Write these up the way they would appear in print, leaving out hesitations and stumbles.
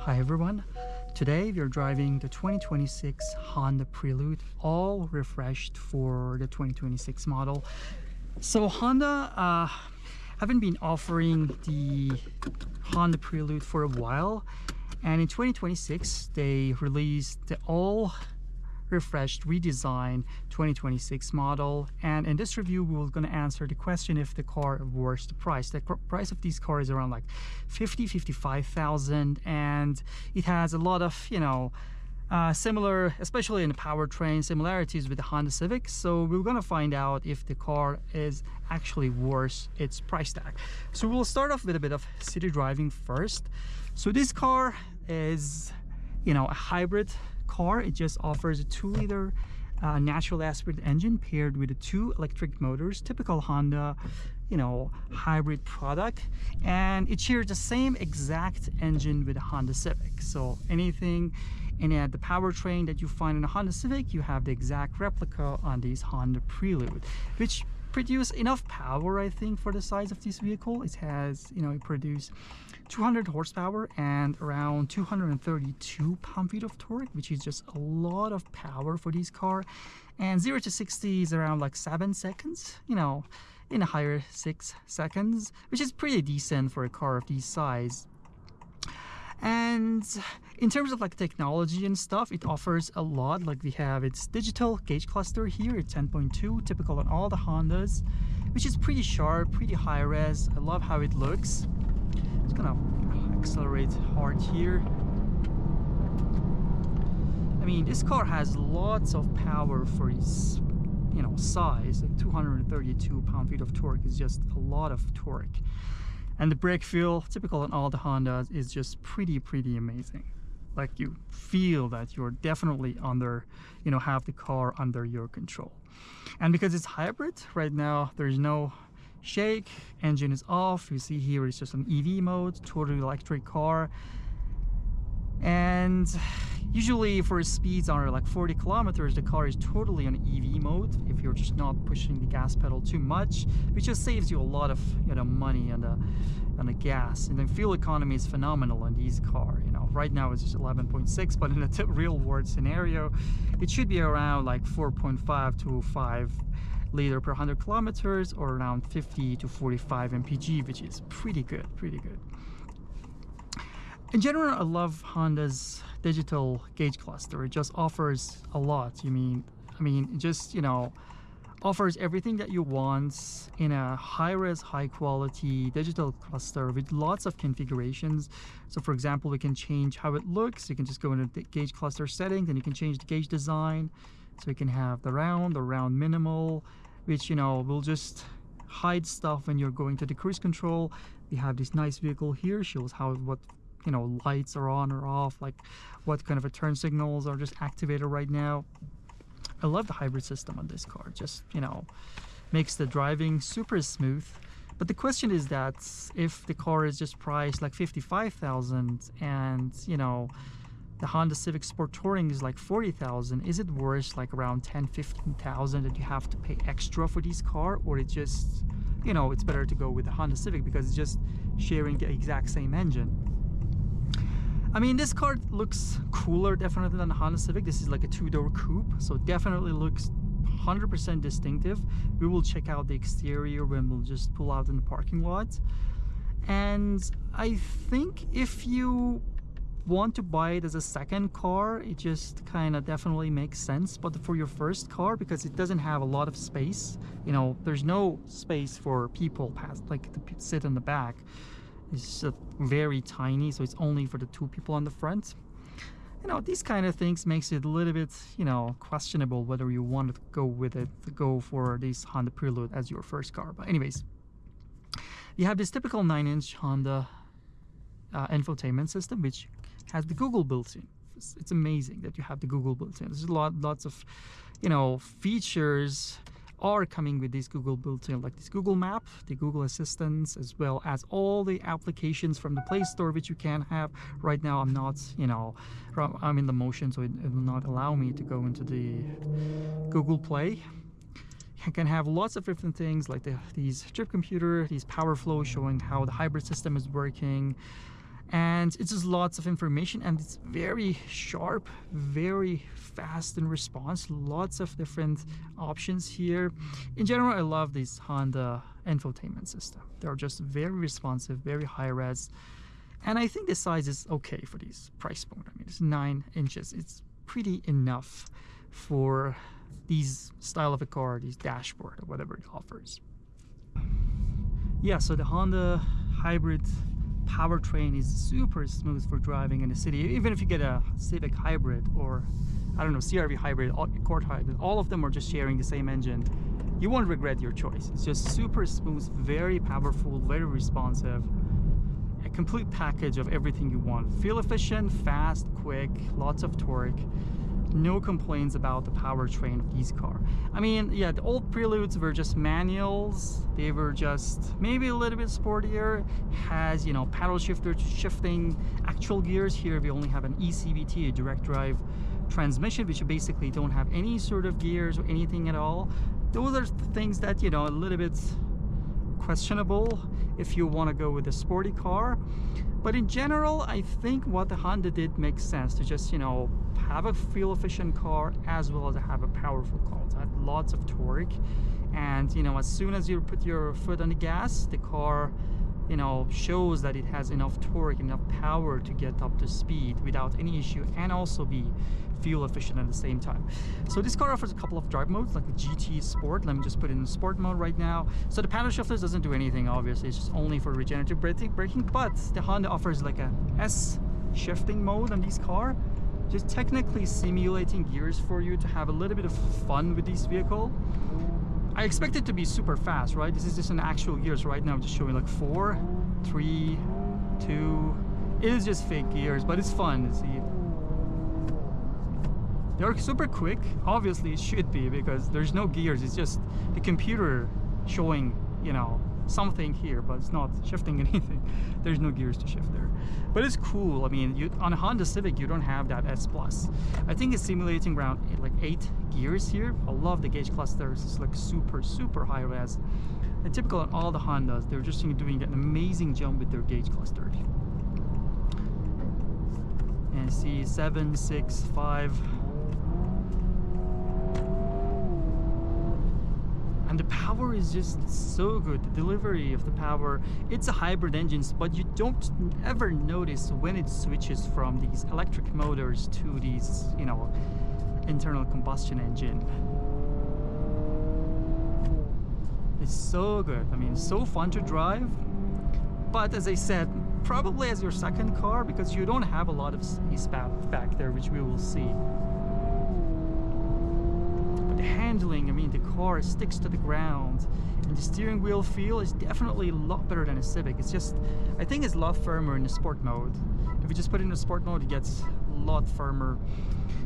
Hi everyone, today we are driving the 2026 Honda Prelude, all refreshed for the 2026 model. So Honda haven't been offering the Honda Prelude for a while, and in 2026 they released the all refreshed, redesigned 2026 model. And in this review we're going to answer the question if the car worth the price. The price of these cars is around like 55,000, and it has a lot of similar, especially in the powertrain, similarities with the Honda Civic. So we're going to find out if the car is actually worth its price tag. So we'll start off with a bit of city driving first. So this car is a hybrid car. It just offers a 2-liter natural aspirated engine paired with 2 electric motors, typical Honda hybrid product, and it shares the same exact engine with the Honda Civic. So anything in the powertrain that you find in a Honda Civic, you have the exact replica on these Honda Prelude, which produce enough power, I think, for the size of this vehicle. It has, it produces 200 horsepower and around 232 pound-feet of torque, which is just a lot of power for this car. And 0 to 60 is around like 7 seconds, in a higher 6 seconds, which is pretty decent for a car of this size. And in terms of like technology and stuff, it offers a lot. Like we have its digital gauge cluster here. It's 10.2, typical on all the Hondas, which is pretty sharp, pretty high res. I love how it looks. It's gonna accelerate hard here. I mean, this car has lots of power for its size. Like 232 pound-feet of torque is just a lot of torque. And the brake feel, typical on all the Hondas, is just pretty amazing. Like you feel that you're definitely under, have the car under your control. And because it's hybrid, right now there's no shake, engine is off. You see here it's just an EV mode, totally electric car. And usually for speeds under like 40 kilometers, the car is totally on EV mode if you're just not pushing the gas pedal too much, which just saves you a lot of money on the gas. And the fuel economy is phenomenal on these cars. Right now it's just 11.6, but in a real world scenario it should be around like 4.5 to 5 liter per 100 kilometers, or around 50 to 45 mpg, which is pretty good. In general, I love Honda's digital gauge cluster. It just offers a lot. It just offers everything that you want in a high-res, high-quality digital cluster with lots of configurations. So for example, we can change how it looks. You can just go into the gauge cluster settings and you can change the gauge design. So you can have the round minimal, which will just hide stuff when you're going to the cruise control. We have this nice vehicle here, shows what lights are on or off, like what kind of a turn signals are just activated right now. I love the hybrid system on this car. Just makes the driving super smooth. But the question is that if the car is just priced like 55,000 and the Honda Civic Sport Touring is like 40,000, is it worth like around 10-15,000 that you have to pay extra for this car? Or it just it's better to go with the Honda Civic because it's just sharing the exact same engine? I mean, this car looks cooler definitely than the Honda Civic. This is like a 2-door coupe, so it definitely looks 100% distinctive. We will check out the exterior when we'll just pull out in the parking lot. And I think if you want to buy it as a second car, it just kind of definitely makes sense. But for your first car, because it doesn't have a lot of space, there's no space for people to sit in the back. It's just very tiny, so it's only for the 2 people on the front. These kind of things makes it a little bit questionable whether you want to go for this Honda Prelude as your first car. But anyways, you have this typical 9-inch Honda infotainment system, which has the Google built-in. It's amazing that you have the Google built-in. There's lots of features are coming with this Google built-in, like this Google Map, the Google Assistants, as well as all the applications from the Play Store, which you can have. Right now I'm not, I'm in the motion, so it will not allow me to go into the Google Play. You can have lots of different things like these trip computer, these power flows showing how the hybrid system is working. and it's just lots of information, and it's very sharp, very fast in response. Lots of different options here. In general, I love this Honda infotainment system. They're just very responsive, very high res, and I think the size is okay for these price point. I mean, it's 9 inches. It's pretty enough for these style of a car, these dashboard or whatever it offers. Yeah, so the Honda hybrid powertrain is super smooth for driving in the city. Even if you get a Civic hybrid, or I don't know, CR-V hybrid, Accord hybrid, all of them are just sharing the same engine. You won't regret your choice. It's just super smooth, very powerful, very responsive. A complete package of everything you want. Fuel efficient, fast, quick, lots of torque. No complaints about the powertrain of these cars. I mean, yeah, the old Preludes were just manuals. They were just maybe a little bit sportier. Has, you know, paddle shifter to shifting actual gears. Here we only have an ECVT, a direct drive transmission, which you basically don't have any sort of gears or anything at all. Those are things that, you know, a little bit questionable if you want to go with a sporty car. But in general, I think what the Honda did makes sense, to just, you know, have a fuel efficient car as well as have a powerful car. It had lots of torque, and, you know, as soon as you put your foot on the gas, the car, you know, shows that it has enough torque, enough power to get up to speed without any issue, and also be fuel efficient at the same time. So this car offers a couple of drive modes, like a GT Sport. Let me just put it in sport mode right now. So the paddle shifters doesn't do anything, obviously. It's just only for regenerative braking, but the Honda offers like a S shifting mode on this car, just technically simulating gears for you to have a little bit of fun with this vehicle. I expect it to be super fast, right? This is just an actual gears right now. I'm just showing like 4, 3, 2. It is just fake gears, but it's fun to see. They're super quick. Obviously it should be, because there's no gears. It's just the computer showing, you know, something here, but it's not shifting anything. There's no gears to shift there, but it's cool. I mean, on a Honda Civic you don't have that S Plus. I think it's simulating around like 8 gears here. I love the gauge clusters. It's like super high res, and typical on all the Hondas, they're just doing an amazing job with their gauge clusters. And see 7, 6, 5. And the power is just so good. The delivery of the power, it's a hybrid engine, but you don't ever notice when it switches from these electric motors to these, you know, internal combustion engine. It's so good. I mean, it's so fun to drive. But as I said, probably as your second car, because you don't have a lot of space back there, which we will see. The handling, I mean, the car sticks to the ground, and the steering wheel feel is definitely a lot better than a Civic. It's just, I think it's a lot firmer in the sport mode. If you just put it in the sport mode, it gets a lot firmer.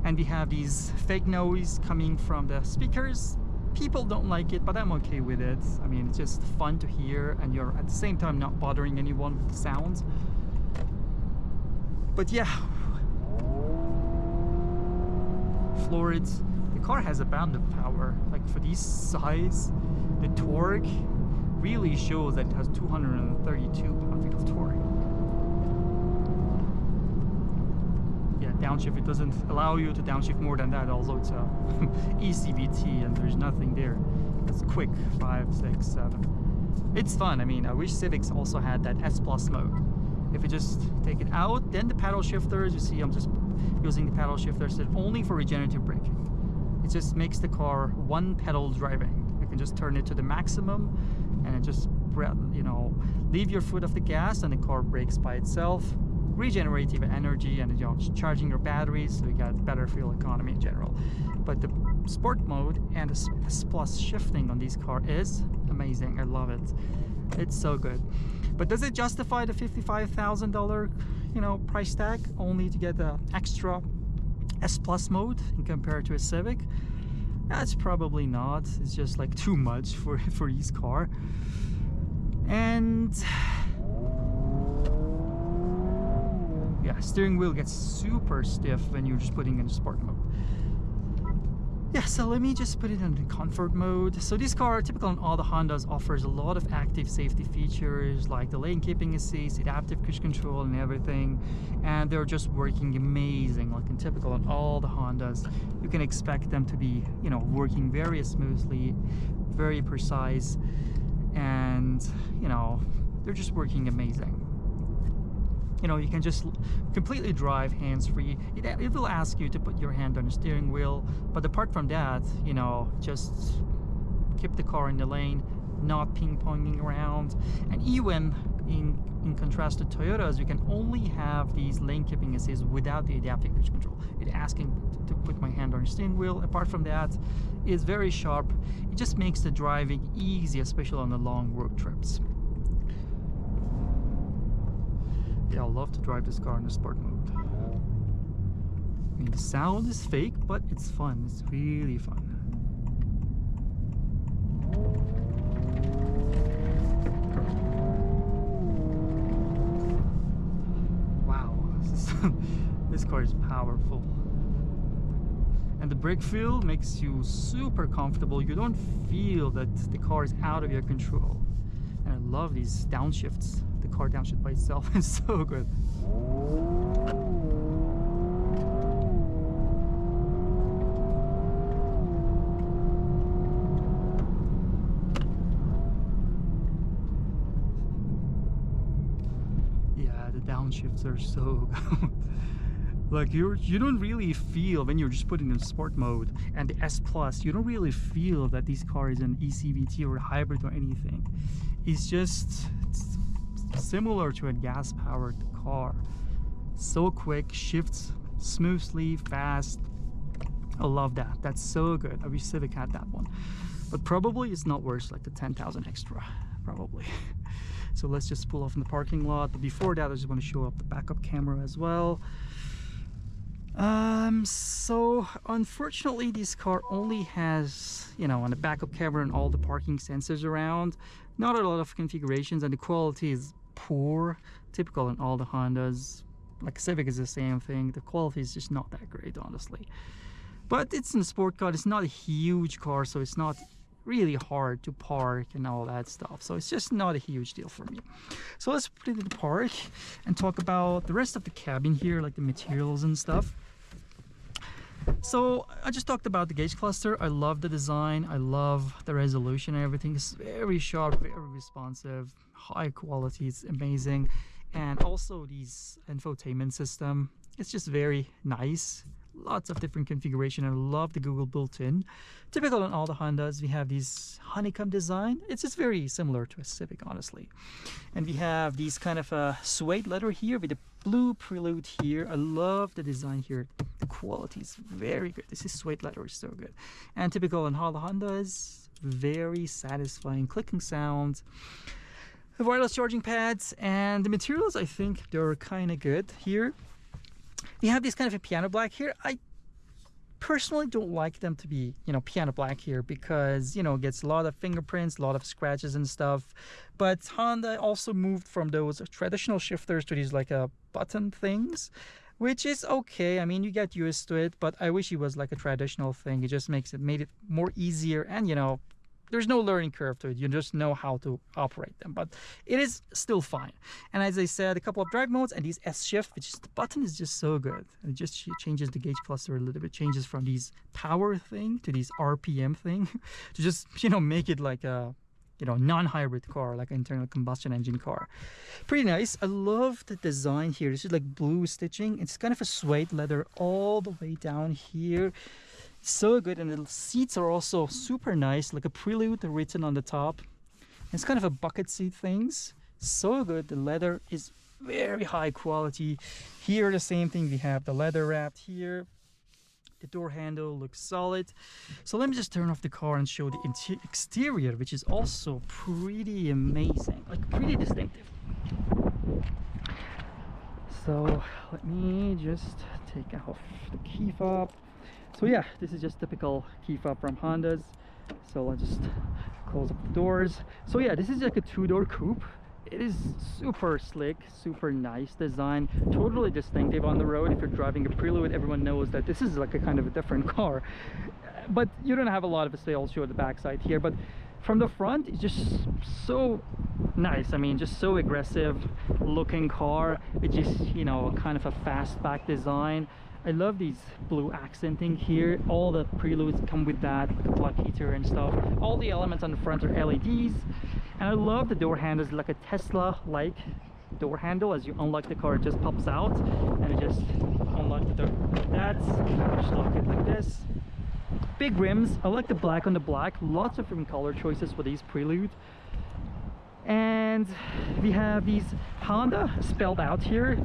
And we have these fake noise coming from the speakers. People don't like it, but I'm okay with it. I mean, it's just fun to hear, and you're at the same time not bothering anyone with the sounds. But yeah, Florid. The car has a band of power. Like for these size, the torque really shows that it has 232 pound-feet of torque. Yeah, downshift, it doesn't allow you to downshift more than that, although it's a ECVT and there's nothing there. It's quick, 5, 6, 7. It's fun. I mean, I wish Civics also had that S Plus mode. If you just take it out, then the paddle shifters, you see I'm just using the paddle shifters only for regenerative braking. It just makes the car one pedal driving. You can just turn it to the maximum, and it just, you know, leave your foot off the gas, and the car brakes by itself. Regenerative energy, and, you know, charging your batteries, so you got better fuel economy in general. But the sport mode and the S Plus shifting on this car is amazing. I love it. It's so good. But does it justify the $55,000, you know, price tag only to get the extra S Plus mode in compared to a Civic? That's probably not. It's just like too much for this car. And yeah, steering wheel gets super stiff when you're just putting in sport mode. Yeah, so let me just put it in the comfort mode. So this car, typical on all the Hondas, offers a lot of active safety features like the lane keeping assist, adaptive cruise control and everything, and they're just working amazing. Like in typical on all the Hondas, you can expect them to be, you know, working very smoothly, very precise, and you know, they're just working amazing. You know, you can just completely drive hands-free. It will ask you to put your hand on the steering wheel, but apart from that, you know, just keep the car in the lane, not ping-ponging around. And even in contrast to Toyotas, you can only have these lane keeping assists without the adaptive cruise control. It asking to put my hand on the steering wheel. Apart from that, it's very sharp. It just makes the driving easy, especially on the long road trips. Yeah, I love to drive this car in the sport mode. I mean, the sound is fake, but it's fun. It's really fun. Wow, this car is powerful. And the brake feel makes you super comfortable. You don't feel that the car is out of your control. And I love these downshifts. The car downshift by itself is so good. Yeah, the downshifts are so good. Like you don't really feel when you're just putting in sport mode, and the S Plus, you don't really feel that this car is an ECVT or a hybrid or anything. It's just similar to a gas-powered car. So quick, shifts smoothly, fast. I love that. That's so good. I wish Civic had that one, but probably it's not worth like the 10,000 extra, probably. So let's just pull off in the parking lot. But before that, I just want to show up the backup camera as well. So unfortunately this car only has, you know, on the backup camera and all the parking sensors around, not a lot of configurations, and the quality is poor, typical in all the Hondas. Like Civic is the same thing. The quality is just not that great, honestly. But it's a sport car. It's not a huge car, so it's not really hard to park and all that stuff. So it's just not a huge deal for me. So let's put it in the park and talk about the rest of the cabin here, like the materials and stuff. So I just talked about the gauge cluster. I love the design. I love the resolution and everything. It's very sharp, very responsive, high quality. It's amazing. And also these infotainment system, it's just very nice. Lots of different configuration. I love the Google built-in. Typical on all the Hondas, we have these honeycomb design. It's just very similar to a Civic, honestly. And we have these kind of suede leather here with the blue Prelude here. I love the design here. The quality is very good. This is suede leather, is so good. And typical on all the Hondas, very satisfying clicking sound. The wireless charging pads and the materials, I think they're kind of good here. We have this kind of a piano black here. I personally don't like them to be, you know, piano black here because, you know, it gets a lot of fingerprints, a lot of scratches and stuff. But Honda also moved from those traditional shifters to these like button things, which is okay. I mean, you get used to it, but I wish it was like a traditional thing. It just made it more easier, and you know, there's no learning curve to it. You just know how to operate them, but it is still fine. And as I said, a couple of drive modes and these S shift, which is the button, is just so good. It just changes the gauge cluster a little bit, changes from these power thing to these RPM thing to just, you know, make it like a, you know, non-hybrid car, like an internal combustion engine car. Pretty nice. I love the design here. This is like blue stitching. It's kind of a suede leather all the way down here. So good. And the seats are also super nice, like a Prelude written on the top. It's kind of a bucket seat things. So good. The leather is very high quality. Here the same thing. We have the leather wrapped here. The door handle looks solid. So let me just turn off the car and show the exterior, which is also pretty amazing, like pretty distinctive. So let me just take off the key fob. So yeah, this is just typical key fob from Hondas. So I'll just close up the doors. So yeah, this is like a two-door coupe. It is super slick, super nice design, totally distinctive on the road. If you're driving a Prelude, everyone knows that this is like a kind of a different car. but you don't have a lot of space. I'll show the backside here, but from the front it's just so nice. I mean, just so aggressive looking car. It's just, you know, kind of a fastback design. I love these blue accenting here. All the Preludes come with that, like a plug heater and stuff. All the elements on the front are LEDs, and I love the door handles, like a Tesla like door handle. As you unlock the car, it just pops out and it just unlock the door like that. Just lock it like this. Big rims. I like the black on the black. Lots of different color choices for these Prelude. And we have these Honda spelled out here.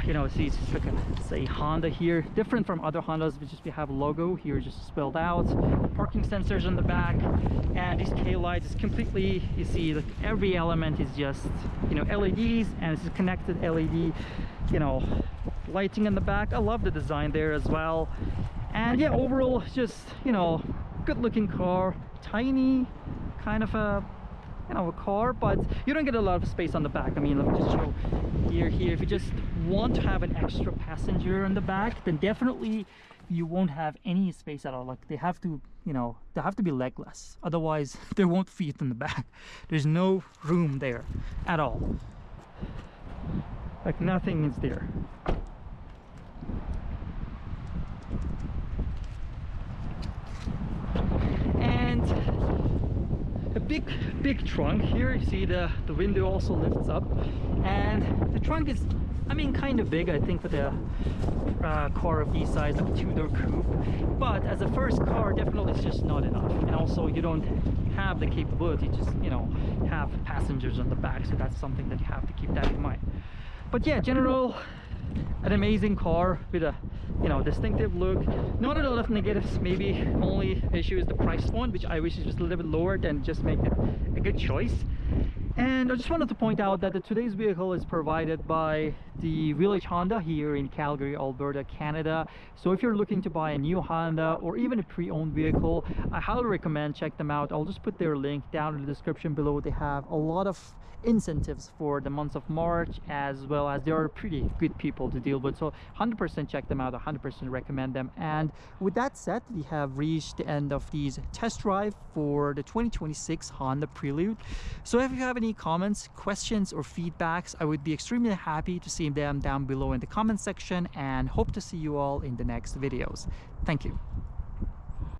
You know, see, it's like a, say Honda here, different from other Hondas, which just we have a logo here just spelled out. Parking sensors on the back, and these tail lights is completely, you see, like every element is just, you know, LEDs, and it's a connected LED, you know, lighting in the back. I love the design there as well. And yeah, overall, just, you know, good looking car, tiny, kind of a, you know, a car, but you don't get a lot of space on the back. I mean, let me just show here. If you just want to have an extra passenger in the back, then definitely you won't have any space at all. Like, they have to, you know, they have to be legless, otherwise they won't fit in the back. There's no room there at all, like nothing is there. And a big trunk here. You see the window also lifts up, and the trunk is, I mean, kind of big, I think, for the car of these size, like a two-door coupe. But as a first car, definitely it's just not enough. And also you don't have the capability to just, you know, have passengers on the back, so that's something that you have to keep that in mind. But yeah, general, an amazing car with a, you know, distinctive look. Not a lot of negatives. Maybe only issue is the price point, which I wish is just a little bit lower and just make it a good choice. And I just wanted to point out that today's vehicle is provided by the Village Honda here in Calgary, Alberta, Canada. So if you're looking to buy a new Honda or even a pre-owned vehicle, I highly recommend check them out. I'll just put their link down in the description below. They have a lot of incentives for the month of March, as well as they are pretty good people to deal with. So 100% check them out, 100% recommend them. And with that said, we have reached the end of these test drive for the 2026 Honda Prelude. So if you have any comments, questions, or feedbacks, I would be extremely happy to see them down below in the comment section, and hope to see you all in the next videos. Thank you.